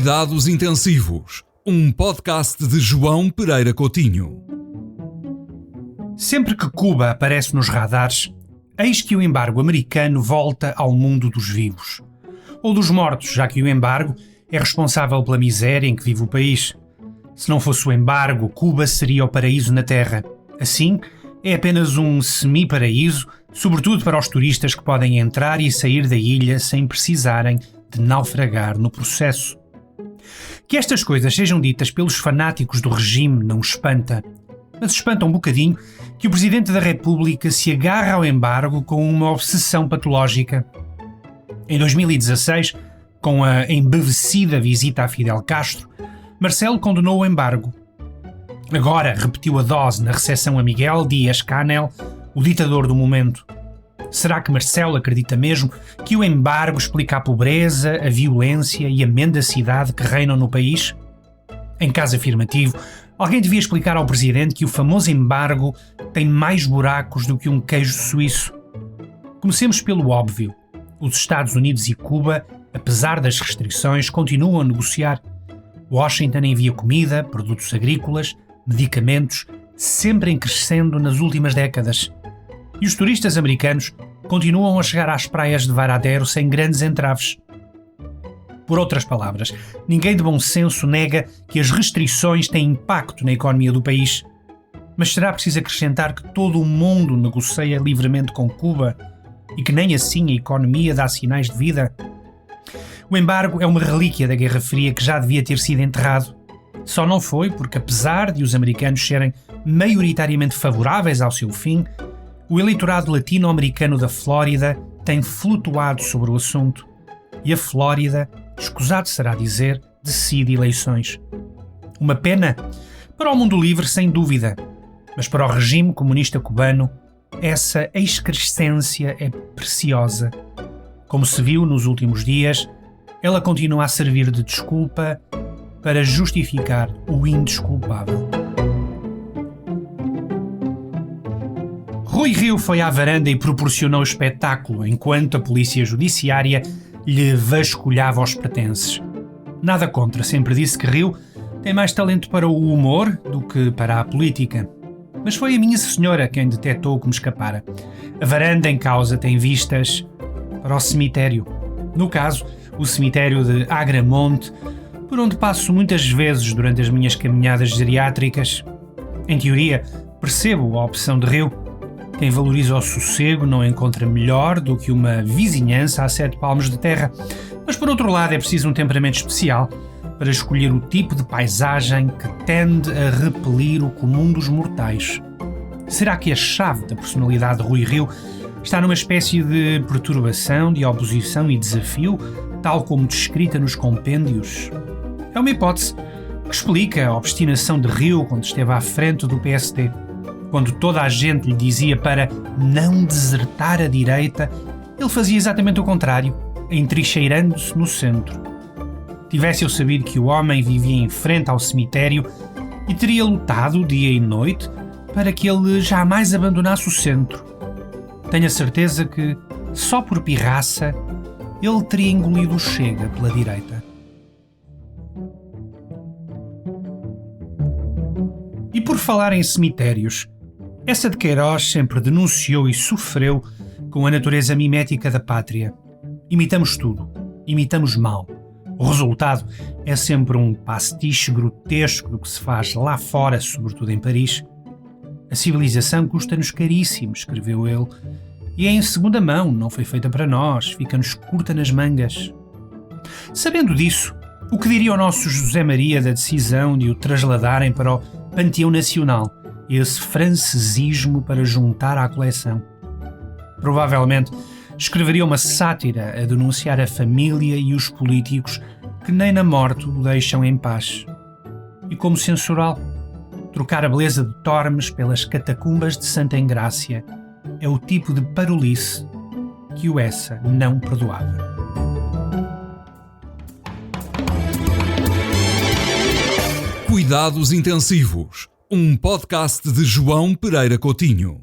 Cuidados Intensivos, um podcast de João Pereira Coutinho. Sempre que Cuba aparece nos radares, eis que o embargo americano volta ao mundo dos vivos. Ou dos mortos, já que o embargo é responsável pela miséria em que vive o país. Se não fosse o embargo, Cuba seria o paraíso na Terra. Assim, é apenas um semi-paraíso, sobretudo para os turistas que podem entrar e sair da ilha sem precisarem de naufragar no processo. Que estas coisas sejam ditas pelos fanáticos do regime não espanta, mas espanta um bocadinho que o Presidente da República se agarra ao embargo com uma obsessão patológica. Em 2016, com a embevecida visita a Fidel Castro, Marcelo condenou o embargo. Agora repetiu a dose na recepção a Miguel Díaz-Canel, o ditador do momento. Será que Marcelo acredita mesmo que o embargo explica a pobreza, a violência e a mendicidade que reinam no país? Em caso afirmativo, alguém devia explicar ao Presidente que o famoso embargo tem mais buracos do que um queijo suíço. Comecemos pelo óbvio. Os Estados Unidos e Cuba, apesar das restrições, continuam a negociar. Washington envia comida, produtos agrícolas, medicamentos, sempre em crescendo nas últimas décadas. E os turistas americanos continuam a chegar às praias de Varadero sem grandes entraves. Por outras palavras, ninguém de bom senso nega que as restrições têm impacto na economia do país. Mas será preciso acrescentar que todo o mundo negocia livremente com Cuba e que nem assim a economia dá sinais de vida? O embargo é uma relíquia da Guerra Fria que já devia ter sido enterrado. Só não foi porque, apesar de os americanos serem maioritariamente favoráveis ao seu fim, o eleitorado latino-americano da Flórida tem flutuado sobre o assunto. E a Flórida, escusado será dizer, decide eleições. Uma pena? Para o mundo livre, sem dúvida. Mas para o regime comunista cubano, essa excrescência é preciosa. Como se viu nos últimos dias, ela continua a servir de desculpa para justificar o indesculpável. Rui Rio foi à varanda e proporcionou o espetáculo enquanto a polícia judiciária lhe vasculhava os pertences. Nada contra, sempre disse que Rio tem mais talento para o humor do que para a política. Mas foi a minha senhora quem detectou que me escapara. A varanda em causa tem vistas para o cemitério. No caso, o cemitério de Agramonte, por onde passo muitas vezes durante as minhas caminhadas geriátricas. Em teoria, percebo a opção de Rio. Quem valoriza o sossego não encontra melhor do que uma vizinhança a 7 palmos de terra. Mas por outro lado é preciso um temperamento especial para escolher o tipo de paisagem que tende a repelir o comum dos mortais. Será que a chave da personalidade de Rui Rio está numa espécie de perturbação, de oposição e desafio, tal como descrita nos compêndios? É uma hipótese que explica a obstinação de Rio quando esteve à frente do PSD. Quando toda a gente lhe dizia para não desertar a direita, ele fazia exatamente o contrário, entrincheirando-se no centro. Tivesse eu sabido que o homem vivia em frente ao cemitério e teria lutado dia e noite para que ele jamais abandonasse o centro. Tenho a certeza que, só por pirraça, ele teria engolido o Chega pela direita. E por falar em cemitérios, essa de Queiroz sempre denunciou e sofreu com a natureza mimética da pátria. Imitamos tudo. Imitamos mal. O resultado é sempre um pastiche grotesco do que se faz lá fora, sobretudo em Paris. A civilização custa-nos caríssimo, escreveu ele, e é em segunda mão, não foi feita para nós, fica-nos curta nas mangas. Sabendo disso, o que diria o nosso José Maria da decisão de o trasladarem para o Panteão Nacional, esse francesismo para juntar à coleção? Provavelmente escreveria uma sátira a denunciar a família e os políticos que nem na morte o deixam em paz. E como censural, trocar a beleza de Tormes pelas catacumbas de Santa Engrácia é o tipo de parolice que o Essa não perdoava. Cuidados Intensivos, um podcast de João Pereira Coutinho.